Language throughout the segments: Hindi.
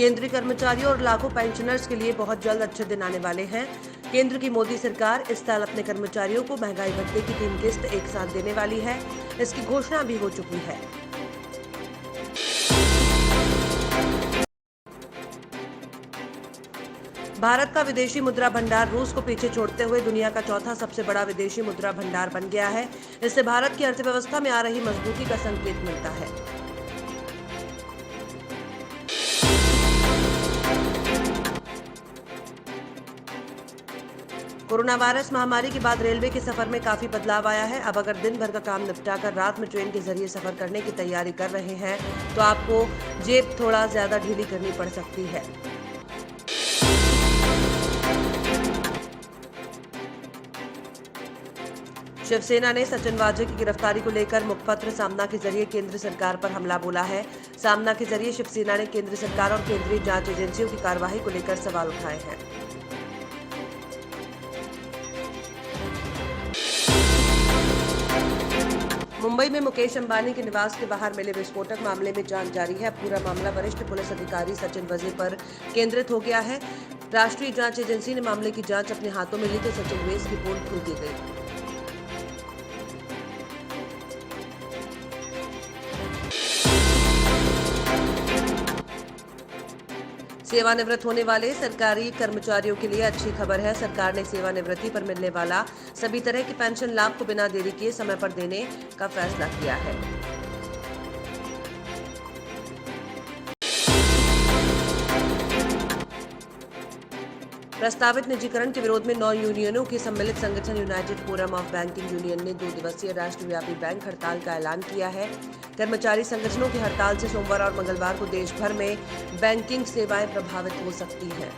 केंद्रीय कर्मचारियों और लाखों पेंशनर्स के लिए बहुत जल्द अच्छे दिन आने वाले हैं। केंद्र की मोदी सरकार इस साल अपने कर्मचारियों को महंगाई भत्ते की 3 किस्त एक साथ देने वाली है। इसकी घोषणा भी हो चुकी है। भारत का विदेशी मुद्रा भंडार रूस को पीछे छोड़ते हुए दुनिया का चौथा सबसे बड़ा विदेशी मुद्रा भंडार बन गया है। इससे भारत की अर्थव्यवस्था में आ रही मजबूती का संकेत मिलता है। कोरोना वायरस महामारी के बाद रेलवे के सफर में काफी बदलाव आया है। अब अगर दिन भर का काम निपटाकर रात में ट्रेन के जरिए सफर करने की तैयारी कर रहे हैं तो आपको जेब थोड़ा ज्यादा ढीली करनी पड़ सकती है। शिवसेना ने सचिन वाजे की गिरफ्तारी को लेकर मुखपत्र सामना के जरिए केंद्र सरकार पर हमला बोला है। सामना के जरिए शिवसेना ने केंद्र सरकार और केंद्रीय जांच एजेंसियों की कार्रवाई को लेकर सवाल उठाए हैं। मुंबई में मुकेश अंबानी के निवास के बाहर मिले विस्फोटक मामले में जांच जारी है। पूरा मामला वरिष्ठ पुलिस अधिकारी सचिन वाजे पर केंद्रित हो गया है। राष्ट्रीय जांच एजेंसी ने मामले की जांच अपने हाथों में ली तो सचिन वाजे की पोल खुल दी गई। सेवानिवृत्त होने वाले सरकारी कर्मचारियों के लिए अच्छी खबर है। सरकार ने सेवानिवृत्ति पर मिलने वाला सभी तरह के पेंशन लाभ को बिना देरी किए समय पर देने का फैसला किया है। प्रस्तावित निजीकरण के विरोध में 9 यूनियनों के सम्मिलित संगठन United forum of banking union ने 2 दिवसीय राष्ट्रव्यापी बैंक हड़ताल का ऐलान किया है। कर्मचारी संगठनों की हड़ताल से सोमवार और मंगलवार को देश भर में बैंकिंग सेवाएं प्रभावित हो सकती हैं।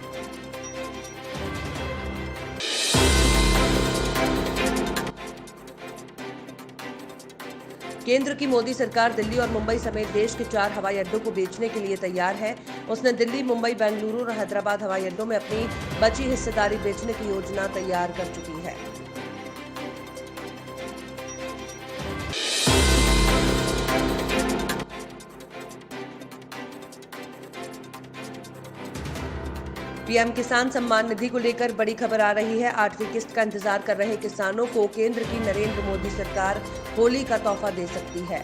केंद्र की मोदी सरकार दिल्ली और मुंबई समेत देश के 4 हवाई अड्डों को बेचने के लिए तैयार है। उसने दिल्ली, मुंबई, बेंगलुरु और हैदराबाद हवाई अड्डों में अपनी बची हिस्सेदारी बेचने की योजना तैयार कर चुकी है। पीएम किसान सम्मान निधि को लेकर बड़ी खबर आ रही है। 8वीं किस्त का इंतजार कर रहे किसानों को केंद्र की नरेंद्र मोदी सरकार होली का तोहफा दे सकती है।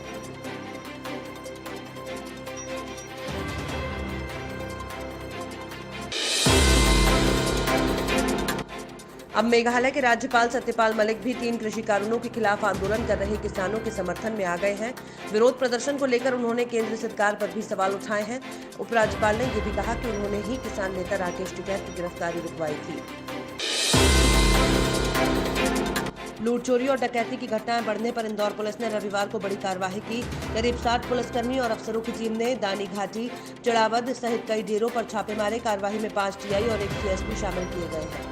अब मेघालय के राज्यपाल सत्यपाल मलिक भी 3 कृषि कानूनों के खिलाफ आंदोलन कर रहे किसानों के समर्थन में आ गए हैं। विरोध प्रदर्शन को लेकर उन्होंने केंद्र सरकार पर भी सवाल उठाए हैं। उपराज्यपाल ने यह भी कहा कि उन्होंने ही किसान नेता राकेश टिकैत की गिरफ्तारी रुकवाई थी। लूट, चोरी और डकैती की घटनाएं बढ़ने पर इंदौर पुलिस ने रविवार को बड़ी कार्रवाई की। करीब 60 पुलिसकर्मी और अफसरों की टीम ने दानी घाटी, चड़ावद सहित कई डेरों पर छापे मारे। कार्रवाई में 5 टीआई और 1 सीएसपी शामिल किए गए हैं।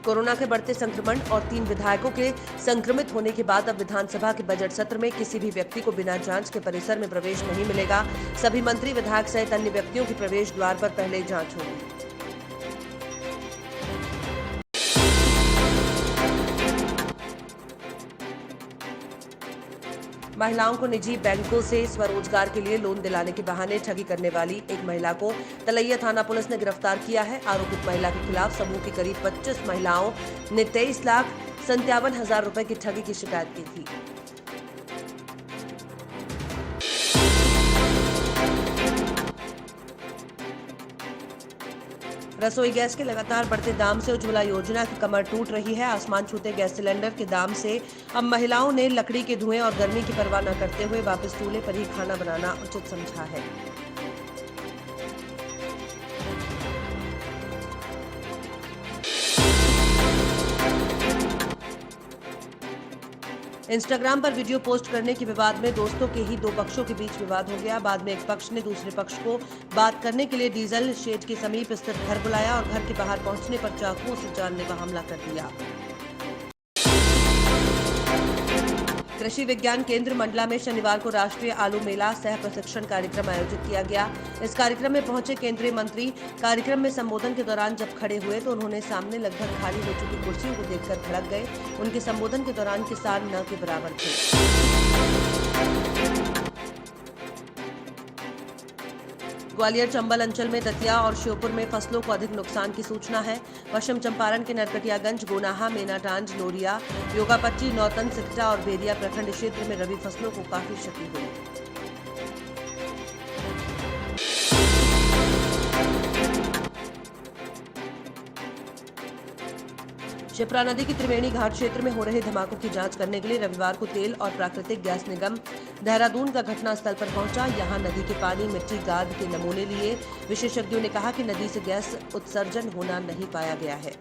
कोरोना के बढ़ते संक्रमण और 3 विधायकों के संक्रमित होने के बाद अब विधानसभा के बजट सत्र में किसी भी व्यक्ति को बिना जांच के परिसर में प्रवेश नहीं मिलेगा। सभी मंत्री, विधायक सहित अन्य व्यक्तियों की प्रवेश द्वार पर पहले जांच होगी। महिलाओं को निजी बैंकों से स्वरोजगार के लिए लोन दिलाने के बहाने ठगी करने वाली एक महिला को तलैया थाना पुलिस ने गिरफ्तार किया है। आरोपित महिला के खिलाफ समूह की करीब 25 महिलाओं ने 23,57,000 रुपए की ठगी की शिकायत की थी। रसोई गैस के लगातार बढ़ते दाम से उज्ज्वला योजना की कमर टूट रही है। आसमान छूते गैस सिलेंडर के दाम से अब महिलाओं ने लकड़ी के धुएं और गर्मी की परवाह न करते हुए वापस चूल्हे पर ही खाना बनाना उचित समझा है। इंस्टाग्राम पर वीडियो पोस्ट करने के विवाद में दोस्तों के ही 2 पक्षों के बीच विवाद हो गया। बाद में एक पक्ष ने दूसरे पक्ष को बात करने के लिए डीजल शेड के समीप स्थित घर बुलाया और घर के बाहर पहुंचने पर चाकुओं से जानलेवा हमला कर दिया। कृषि विज्ञान केंद्र मंडला में शनिवार को राष्ट्रीय आलू मेला सह प्रशिक्षण कार्यक्रम आयोजित किया गया। इस कार्यक्रम में पहुंचे केंद्रीय मंत्री कार्यक्रम में संबोधन के दौरान जब खड़े हुए तो उन्होंने सामने लगभग खाली हो चुकी कुर्सियों को देखकर भड़क गए। उनके संबोधन के दौरान किसान न के बराबर थे। ग्वालियर चंबल अंचल में दतिया और श्योपुर में फसलों को अधिक नुकसान की सूचना है। पश्चिम चंपारण के नरकटियागंज, गोनाहा, मेनाटांज, लोरिया, योगापट्टी, नौतन, सिकटा और बेरिया प्रखंड क्षेत्र में रबी फसलों को काफी क्षति हुई। शिप्रा नदी की त्रिवेणी घाट क्षेत्र में हो रहे धमाकों की जांच करने के लिए रविवार को तेल और प्राकृतिक गैस निगम देहरादून का घटनास्थल पर पहुंचा। यहां नदी के पानी, मिट्टी, गाद के नमूने लिए। विशेषज्ञों ने कहा कि नदी से गैस उत्सर्जन होना नहीं पाया गया है।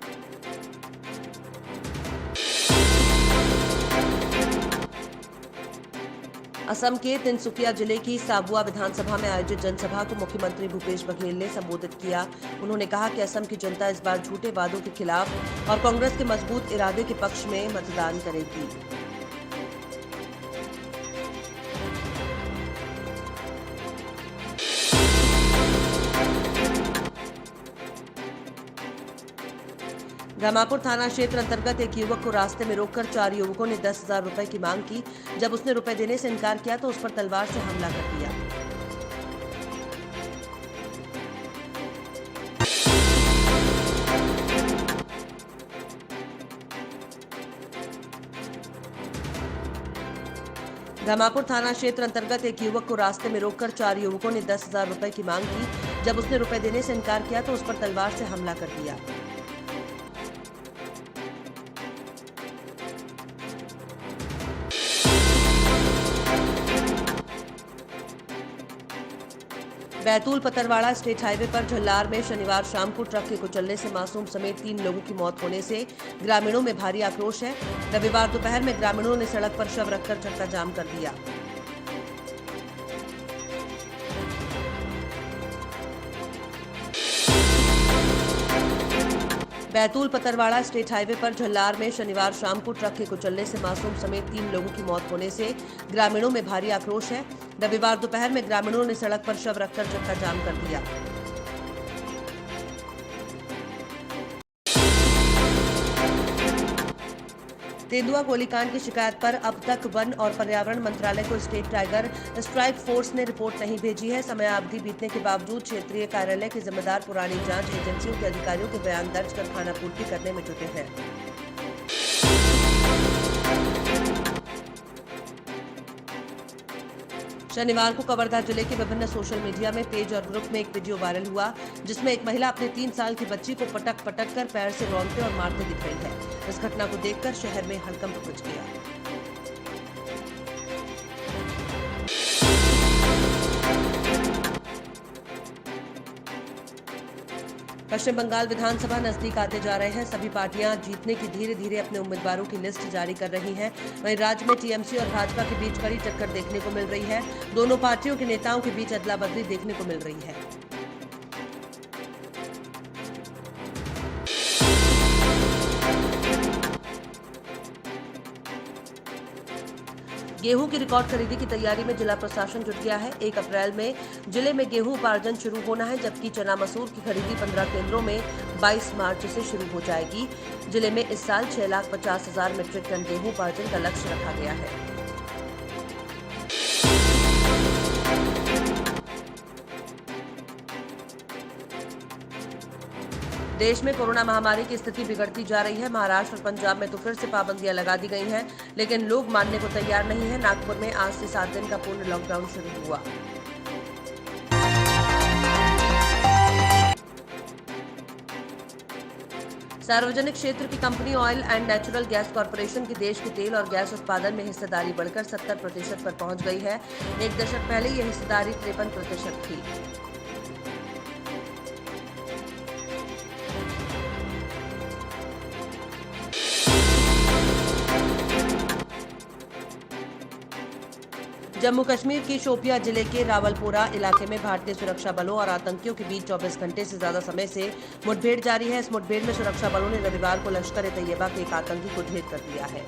असम के तिनसुकिया जिले की साबुआ विधानसभा में आयोजित जनसभा को मुख्यमंत्री भूपेश बघेल ने संबोधित किया। उन्होंने कहा कि असम की जनता इस बार झूठे वादों के खिलाफ और कांग्रेस के मजबूत इरादे के पक्ष में मतदान करेगी। रामापुर थाना क्षेत्र अंतर्गत एक युवक को रास्ते में रोककर 4 युवकों ने 10,000 रुपए की मांग की। जब उसने रुपए देने से इनकार किया तो उस पर तलवार से हमला कर दिया। रामापुर थाना क्षेत्र अंतर्गत एक युवक को रास्ते में रोककर 4 युवकों ने 10,000 रुपए की मांग की। जब उसने रुपए देने से इनकार किया तो उस पर तलवार से हमला कर दिया। बैतूल पतरवाड़ा स्टेट हाईवे पर झल्लार में शनिवार शाम को ट्रक के कुचलने से मासूम समेत 3 लोगों की मौत होने से ग्रामीणों में भारी आक्रोश है। रविवार दोपहर में ग्रामीणों ने सड़क पर शव रखकर चक्का जाम कर दिया। बैतूल पतरवाड़ा स्टेट हाईवे पर झल्लार में शनिवार शाम को ट्रक के कुचलने से मासूम समेत 3 लोगों की मौत होने से ग्रामीणों में भारी आक्रोश है। रविवार दोपहर में ग्रामीणों ने सड़क पर शव रखकर चक्का जाम कर दिया। तेंदुआ गोलीकांड की शिकायत पर अब तक वन और पर्यावरण मंत्रालय को स्टेट टाइगर स्ट्राइक फोर्स ने रिपोर्ट नहीं भेजी है। समयावधि बीतने के बावजूद क्षेत्रीय कार्यालय के जिम्मेदार पुरानी जांच एजेंसियों के अधिकारियों के बयान दर्ज कर खानापूर्ति करने में जुटे हैं। शनिवार को कवर्धा जिले के विभिन्न सोशल मीडिया में पेज और ग्रुप में एक वीडियो वायरल हुआ, जिसमें एक महिला अपने 3 साल की बच्ची को पटक कर पैर से रौंदते और मारते दिख रही है। इस घटना को देखकर शहर में हड़कंप मच गया। पश्चिम बंगाल विधानसभा नजदीक आते जा रहे हैं। सभी पार्टियां जीतने की धीरे धीरे अपने उम्मीदवारों की लिस्ट जारी कर रही हैं। वहीं राज्य में टीएमसी और भाजपा के बीच कड़ी टक्कर देखने को मिल रही है। दोनों पार्टियों के नेताओं के बीच अदला बदली देखने को मिल रही है। गेहूं की रिकॉर्ड खरीदी की तैयारी में जिला प्रशासन जुट गया है। 1 अप्रैल में जिले में गेहूं उपार्जन शुरू होना है, जबकि चना मसूर की खरीदी 15 केंद्रों में 22 मार्च से शुरू हो जाएगी। जिले में इस साल 6,50,000 मीट्रिक टन गेहूं उपार्जन का लक्ष्य रखा गया है। देश में कोरोना महामारी की स्थिति बिगड़ती जा रही है। महाराष्ट्र और पंजाब में तो फिर से पाबंदियां लगा दी गई हैं, लेकिन लोग मानने को तैयार नहीं है। नागपुर में आज से 7 दिन का पूर्ण लॉकडाउन शुरू हुआ। सार्वजनिक क्षेत्र की company oil and natural gas corporation की देश के तेल और गैस उत्पादन में हिस्सेदारी बढ़कर 70% पर पहुंच गई है। 1 दशक पहले यह हिस्सेदारी 53% थी। जम्मू कश्मीर की शोपिया जिले के रावलपोरा इलाके में भारतीय सुरक्षा बलों और आतंकियों के बीच 24 घंटे से ज्यादा समय से मुठभेड़ जारी है। इस मुठभेड़ में सुरक्षा बलों ने रविवार को लश्कर-ए-तैयबा के एक आतंकी को ढेर कर दिया है।